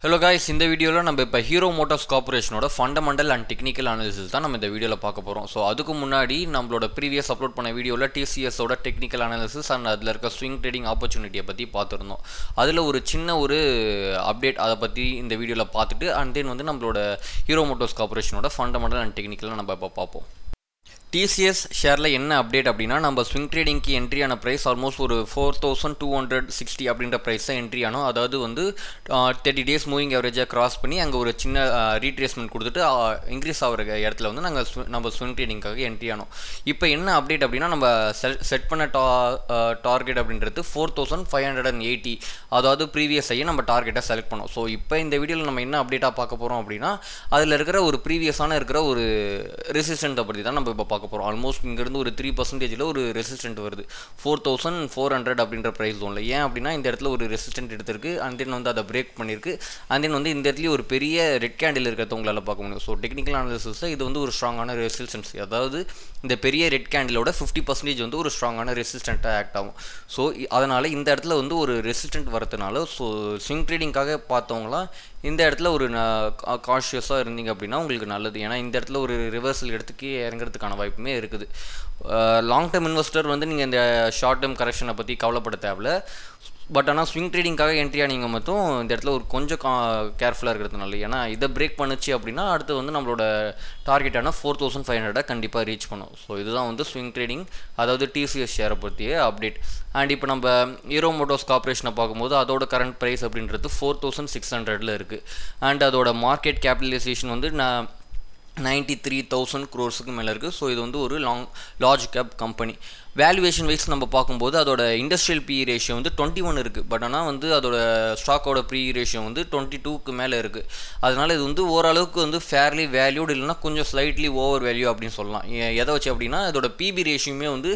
Hello guys, இந்த வீடியோல நம்ம இப்ப ஹீரோ மோட்டார்ஸ் கார்ப்பரேஷனோட ஃபண்டமெண்டல் அண்ட் டெக்னிக்கல் அனாலிசிஸ் தான் நம்ம இந்த வீடியோல பார்க்க போறோம். சோ அதுக்கு முன்னாடி நம்மளோட ப்ரீவியஸ் அப்லோட் பண்ண வீடியோல TCS ஓட டெக்னிக்கல் அனாலிசிஸ் அண்ட் அதுல இருக்க ஸ்விங் ட்ரேடிங் ஆப்பர்சூனிட்டியை பத்தி பார்த்திருந்தோம். அதுல ஒரு சின்ன ஒரு அப்டேட் அத பத்தி இந்த வீடியோல பார்த்துட்டு and then வந்து நம்மளோட ஹீரோ மோட்டார்ஸ் கார்ப்பரேஷனோட ஃபண்டமெண்டல் அண்ட் டெக்னிக்கல் நம்ம இப்ப பார்ப்போம். TCS ஷேரில் என்ன அப்டேட் அப்படின்னா நம்ம ஸ்விங் ட்ரேடிங்க்கு என்ட்ரி ஆன ப்ரைஸ் ஆல்மோஸ்ட் ஒரு 4260 அப்படின்ற ப்ரைஸ் தான் என்ட்ரி ஆனோம். அதாவது வந்து 30 டேஸ் மூவிங் ஆவரேஜாக கிராஸ் பண்ணி அங்கே ஒரு சின்ன ரீட்ரேஸ்மெண்ட் கொடுத்துட்டு இன்க்ரீஸ் ஆகிற இடத்துல வந்து நம்ம ஸ்விங் ட்ரேடிங்காக என்ட்ரி ஆனோம். இப்போ என்ன அப்டேட் அப்படின்னா நம்ம செட் பண்ண டார்கெட் அப்படின்றது 4580, அதாவது ப்ரீவியஸ் ஐயை நம்ம டார்கெட்டை செலக்ட் பண்ணோம். ஸோ இப்போ இந்த வீடியோவில் நம்ம என்ன அப்டேட்டாக பார்க்க போகிறோம் அப்படின்னா அதில் இருக்கிற ஒரு ப்ரீவியஸான இருக்கிற ஒரு ரெசிஸ்டண்ட்டை பற்றி தான் நம்ம இப்போ பார்க்க போகிறோம். ஆல்மோஸ்ட் இங்கேருந்து ஒரு 3% ஒரு ரெசிஸ்டன்ட் வருது 4400 அப்படின்ற ப்ரைஸ் ஜோனில். ஏன் அப்படின்னா இந்த இடத்துல ஒரு ரெசிஸ்டன்ட் எடுத்திருக்கு அண்ட் தென் வந்து அதை பிரேக் பண்ணியிருக்கு அண்ட் தென் வந்து இந்த இடத்துல ஒரு பெரிய ரெட் கேண்டில் இருக்கிறத உங்களால் பார்க்க முடியும். ஸோ டெக்னிக்கல் அனாலிசிஸில் இது வந்து ஒரு ஸ்ட்ராங்கான ரெசிஸ்டன்ஸ், அதாவது இந்த பெரிய ரெட் கேண்டிலோட 50% வந்து ஒரு ஸ்ட்ராங்கான ரெசிஸ்டண்ட்டாக ஆக்ட் ஆகும். ஸோ அதனால் இந்த இடத்துல வந்து ஒரு ரெசிஸ்டன்ட் வரதுனால ஸோ ஸ்விங் ட்ரேடிங்காக பார்த்தவங்களாம் இந்த இடத்துல ஒரு காஷியஸாக இருந்தீங்க அப்படின்னா உங்களுக்கு நல்லது. ஏன்னா இந்த இடத்துல ஒரு ரிவர்சல் எடுத்துக்கு இறங்குறதுக்கான வாய்ப்புமே இருக்குது. லாங் டேர்ம் இன்வெஸ்டர் வந்து நீங்கள் இந்த ஷார்ட் டேர்ம் கரெக்ஷனை பற்றி கவலைப்பட தேவையில்ல. பட் ஆனால் ஸ்விங் ட்ரேடிங்காக என்ட்ரியாக நீங்கள் மட்டும் இந்த இடத்துல ஒரு கொஞ்சம் கேர்ஃபுல்லாக இருக்கிறதுனால, ஏன்னா இதை பிரேக் பண்ணுச்சு அப்படின்னா அடுத்து வந்து நம்மளோட டார்கெட்டான 4500 கண்டிப்பாக ரீச் பண்ணும். ஸோ இதுதான் வந்து ஸ்விங் ட்ரேடிங், அதாவது TCS ஷேரை பற்றிய அப்டேட். அண்ட் இப்போ நம்ம ஹீரோ மோட்டார்ஸ் கார்ப்பரேஷனை பார்க்கும்போது அதோட கரண்ட் ப்ரைஸ் அப்படின்றது 4600 இருக்குது. அண்ட் அதோட மார்க்கெட் கேபிட்டலைசேஷன் வந்து 93,000 crores மேலே இருக்குது. ஸோ இது வந்து ஒரு large cap company. Valuation wise நம்ம பார்க்கும்போது அதோட இண்டஸ்ட்ரியல் PE ரேஷியோ வந்து 21 இருக்குது. பட் ஆனால் வந்து அதோட ஸ்டாக்கோட PE ரேஷியோ வந்து 22க்கு மேலே இருக்குது. அதனால் இது வந்து ஓரளவுக்கு வந்து ஃபேர்லி வேல்யூடு, இல்லைனா கொஞ்சம் ஸ்லைட்லி ஓவர் வேல்யூ அப்படின்னு சொல்லலாம். எதை வச்சு அப்படின்னா அதோட PB ரேஷியோமே வந்து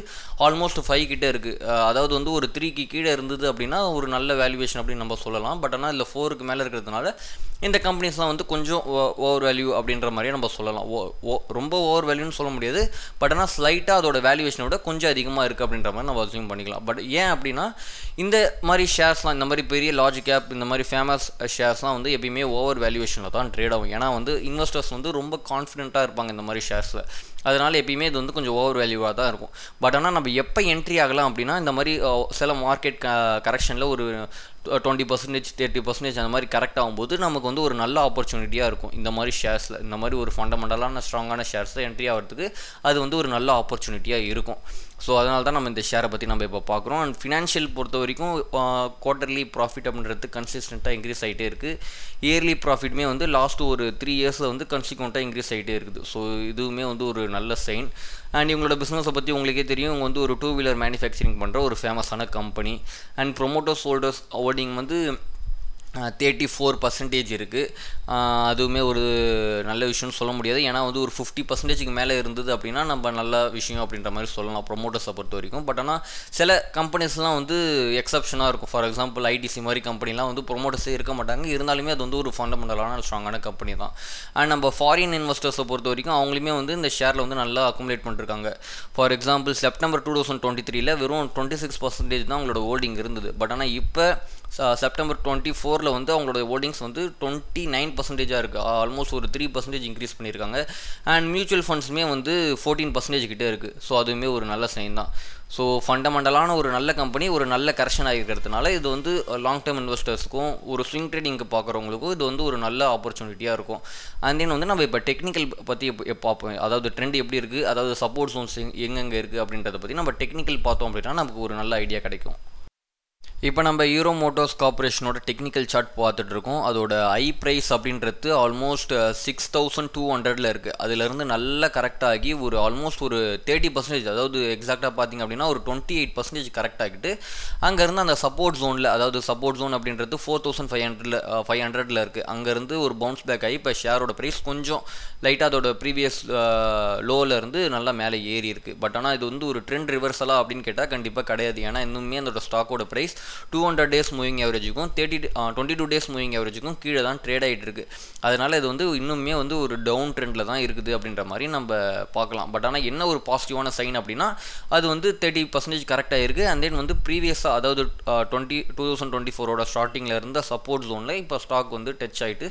ஆல்மோஸ்ட் 5 கிட்டே இருக்குது. அதாவது வந்து ஒரு 3க்கு கீழே இருந்தது அப்படின்னா ஒரு நல்ல வேல்யூவேஷன் அப்படின்னு நம்ம சொல்லலாம். பட் ஆனால் இதில் 4க்கு மேலே இருக்கிறதுனால இந்த கம்பெனிஸ்லாம் வந்து கொஞ்சம் ஓவர் வேல்யூ அப்படின்ற மாதிரியே நம்ம சொல்லலாம். ரொம்ப ஓவர் வேல்யூன்னு சொல்ல முடியாது, பட் ஆனால் ஸ்லைட்டாக அதோட வேல்யூவேஷனோட கொஞ்சம் அதிகமாக இருக்குது அப்படின்ற மாதிரி நம்ம அஸ்யூம் பண்ணிக்கலாம். பட் ஏன் அப்படின்னா இந்த மாதிரி ஷேர்ஸ்லாம், இந்த மாதிரி பெரிய லார்ஜ் கேப், இந்த மாதிரி ஃபேமஸ் ஷேர்ஸ்லாம் வந்து எப்பயுமே ஓவர் வேல்யூவேஷனில் தான் ட்ரேட் ஆகும். ஏன்னா வந்து இன்வெஸ்டர்ஸ் வந்து ரொம்ப கான்ஃபிடென்ட்டாக இருப்பாங்க இந்த மாதிரி ஷேர்ஸில். அதனால் எப்பயுமே இது வந்து கொஞ்சம் ஓவர் வேல்யூவாக தான் இருக்கும். பட் ஆனால் நம்ம எப்போ என்ட்ரி ஆகலாம் அப்படின்னா இந்த மாதிரி சில மார்க்கெட் கரெக்ஷனில் ஒரு 20%, 30% அந்த மாதிரி கரெக்ட் ஆகும்போது நமக்கு வந்து ஒரு நல்ல ஆப்பர்ச்சுனிட்டியாக இருக்கும். இந்த மாதிரி ஷேர்ஸில், இந்த மாதிரி ஒரு ஃபண்டமெண்டலான ஸ்ட்ராங்கான ஷேர்ஸில் என்ட்ரி ஆகிறதுக்கு அது வந்து ஒரு நல்ல ஆப்பர்ச்சுனிட்டியாக இருக்கும். ஸோ அதனால தான் நம்ம இந்த ஷேரை பற்றி நம்ம இப்போ பார்க்குறோம். அண்ட் ஃபினான்ஷியல் பொறுத்த வரைக்கும் குவார்ட்டர்லி ப்ராஃபிட் அப்படின்றது கன்சிஸ்டண்ட்டாக இன்க்ரீஸ் ஆகிட்டே இருக்குது. இயர்லி ப்ராஃபிட்மே வந்து லாஸ்ட்டு ஒரு 3 இயர்ஸில் வந்து கன்சிக்வெண்ட்டாக இன்க்ரீஸ் ஆகிட்டே இருக்குது. ஸோ இதுவுமே வந்து ஒரு நல்ல சைன். அண்ட் இவங்களோட பிஸ்னஸை பற்றி உங்களுக்கே தெரியும், இவங்க வந்து ஒரு 2-வீலர் மேனுஃபேக்சரிங் பண்ணுற ஒரு ஃபேமஸான company. And promoters holders holding வந்து 34% இருக்குது. அதுவுமே ஒரு நல்ல விஷயம்னு சொல்ல முடியாது. ஏன்னா வந்து ஒரு 50%க்கு மேலே இருந்தது அப்படின்னா நம்ம நல்ல விஷயம் அப்படின்ற மாதிரி சொல்லலாம் ப்ரொமோட்டர்ஸை பொறுத்த வரைக்கும். பட் ஆனால் சில கம்பெனிஸ்லாம் வந்து எக்ஸப்ஷனாக இருக்கும். ஃபார் எக்ஸாம்பிள் ITC மாதிரி கம்பெனிலாம் வந்து ப்ரொமோட்டர்ஸே இருக்க மாட்டாங்க, இருந்தாலுமே அது வந்து ஒரு ஃபண்டமெண்டலான ஸ்ட்ராங்கான கம்பெனி தான். அண்ட் நம்ம ஃபாரின் இன்வெஸ்டர்ஸை பொறுத்த வரைக்கும் அவங்களுமே வந்து இந்த ஷேரில் வந்து நல்லா அக்குமுலேட் பண்ணிருக்காங்க. ஃபார் எக்ஸாம்பிள் செப்டம்பர் 2023 வெறும் 26% தான் அவங்களோட ஹோல்டிங் இருந்தது. பட் ஆனால் இப்போ செப்டம்பர் 24 வந்து அவங்களோட ஹோல்டிங்ஸ் வந்து 29% இருக்குது. ஆல்மோஸ்ட் ஒரு 3% இன்க்ரீஸ் பண்ணியிருக்காங்க. அண்ட் மியூச்சுவல் ஃபண்ட்ஸுமே வந்து 14% கிட்டே இருக்குது. ஸோ அதுவுமே ஒரு நல்ல சைன் தான். ஸோ ஃபண்டமெண்டலான ஒரு நல்ல கம்பெனி, ஒரு நல்ல கரெக்ஷன் ஆகிருக்கிறதுனால இது வந்து லாங் டேர்ம் இன்வெஸ்டர்ஸுக்கும் ஒரு ஸ்விங் ட்ரேடிங்க்கு பார்க்குறவங்களுக்கும் இது வந்து ஒரு நல்ல ஆப்பர்ச்சுனிட்டியாக இருக்கும். அண்ட் தென் வந்து நம்ம இப்போ டெக்னிக்கல் பற்றி பார்ப்போம். அதாவது ட்ரெண்ட் எப்படி இருக்குது, அதாவது சப்போர்ட் ஜோன்ஸ் எங்கெங்கே இருக்குது அப்படின்றத பற்றி நம்ம டெக்னிக்கல் பார்த்தோம் அப்படின்னா நமக்கு ஒரு நல்ல ஐடியா கிடைக்கும். இப்போ நம்ம ஹீரோ மோட்டார்ஸ் கார்ப்பரேஷனோட டெக்னிக்கல் சார்ட் பார்த்துட்டு இருக்கோம். அதோட ஐ ப்ரைஸ் அப்படின்றது ஆல்மோஸ்ட் 6200 இருக்குது. அதிலிருந்து நல்லா கரெக்டாகி ஒரு ஆல்மோஸ்ட் ஒரு 30%, அதாவது எக்ஸாக்டாக பார்த்திங்க அப்படின்னா ஒரு 28% கரெக்ட் ஆகிட்டு அங்கேருந்து அந்த சப்போர்ட் ஜோனில், அதாவது சப்போர்ட் ஜோன் அப்படின்றது 4500 இருக்குது. அங்கேருந்து ஒரு பவுன்ஸ் பேக் ஆகி இப்போ ஷேரோட ப்ரைஸ் கொஞ்சம் லைட்டாக அதோட ப்ரீவியஸ் லோவில் இருந்து நல்லா மேலே ஏறி இருக்குது. பட் ஆனால் இது வந்து ஒரு ட்ரெண்ட் ரிவர்சலாக அப்படின்னு கேட்டால் கண்டிப்பாக கிடையாது. ஏன்னா இன்னுமே அதோட ஸ்டாக்கோட ப்ரைஸ் 200 டேஸ் மூவிங் ஆவரேஜுக்கும் 22 டேஸ் மூவிங் ஆவரேஜுக்கும் கீழே தான் ட்ரேட் ஆகிட்டு இருக்குது. அதனால் இது வந்து இன்னுமே வந்து ஒரு டவுன் ட்ரெண்டில் தான் இருக்குது அப்படின்ற மாதிரி நம்ம பார்க்கலாம். பட் ஆனால் என்ன ஒரு பாசிட்டிவான சைன் அப்படின்னா அது வந்து 30% கரெக்டாக இருக்குது. அண்ட் தென் வந்து ப்ரீவியஸாக அதாவது 2024 ஸ்டார்டிங்கில் இருந்த சப்போர்ட் ஜோனில் இப்போ ஸ்டாக் வந்து டச் ஆகிட்டு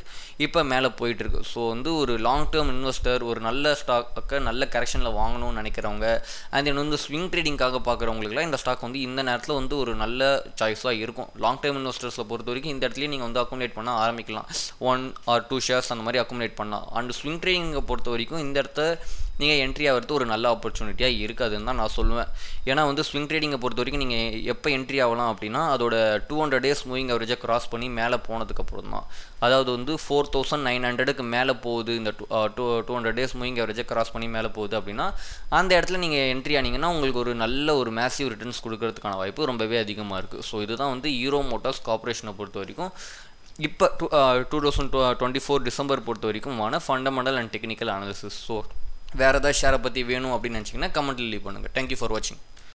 இப்போ மேலே போயிட்டுருக்கு. ஸோ வந்து ஒரு லாங் டேர்ம் இன்வெஸ்டர் ஒரு நல்ல ஸ்டாக்கை நல்ல கரெக்ஷனில் வாங்கணும்னு நினைக்கிறவங்க அண்ட் தென் வந்து ஸ்விங் ட்ரேடிங்காக பார்க்குறவங்களுக்குலாம் இந்த ஸ்டாக் வந்து இந்த நேரத்தில் வந்து ஒரு நல்ல சாய்ஸாக இருக்கும். லாங் டேர்ம் இன்வெஸ்டர்ஸை பொறுத்த வரைக்கும் இந்த இடத்துலையும் நீங்கள் வந்து அக்குமுலேட் பண்ண ஆரம்பிக்கலாம். 1 or 2 ஷேர்ஸ் அந்த மாதிரி அக்குமுலேட் பண்ணலாம். அண்ட் ஸ்விங் ட்ரேடிங்கை பொறுத்த வரைக்கும் இந்த இடத்த நீங்கள் என்ட்ரி ஆகிறது ஒரு நல்ல ஆப்பர்ச்சுனிட்டியாக இருக்காதுன்னு தான் நான் சொல்லுவேன். ஏன்னா வந்து ஸ்விங் ட்ரேடிங்கை பொறுத்த வரைக்கும் நீங்கள் எப்போ என்ட்ரி ஆகலாம் அப்படின்னா அதோட 200 டேஸ் மூவிங் அவரேஜை கிராஸ் பண்ணி மேலே போனதுக்கப்புறம் தான். அதாவது வந்து 4900க்கு மேலே போகுது இந்த 200 டேஸ் மூவிங் அவரேஜை கிராஸ் பண்ணி மேலே போகுது அப்படின்னா அந்த இடத்துல நீங்கள் என்ட்ரி ஆனீங்கன்னா உங்களுக்கு ஒரு நல்ல ஒரு மேசிவ் ரிட்டர்ன்ஸ் கொடுக்கறதுக்கான வாய்ப்பு ரொம்பவே அதிகமாக இருக்குது. ஸோ இதுதான் வந்து ஹீரோ மோட்டார்ஸ் கார்பரேஷனை பொறுத்த வரைக்கும் இப்போ 2024 டிசம்பர் பொறுத்த வரைக்குமான fundamental and technical analysis. So வேறு ஏதாவது ஷேரை பற்றி வேணும் அப்படின்னு நினச்சிங்கன்னா கமெண்ட்டில் லீவ் பண்ணுங்கள். தேங்க்யூ ஃபார் வாட்சிங்.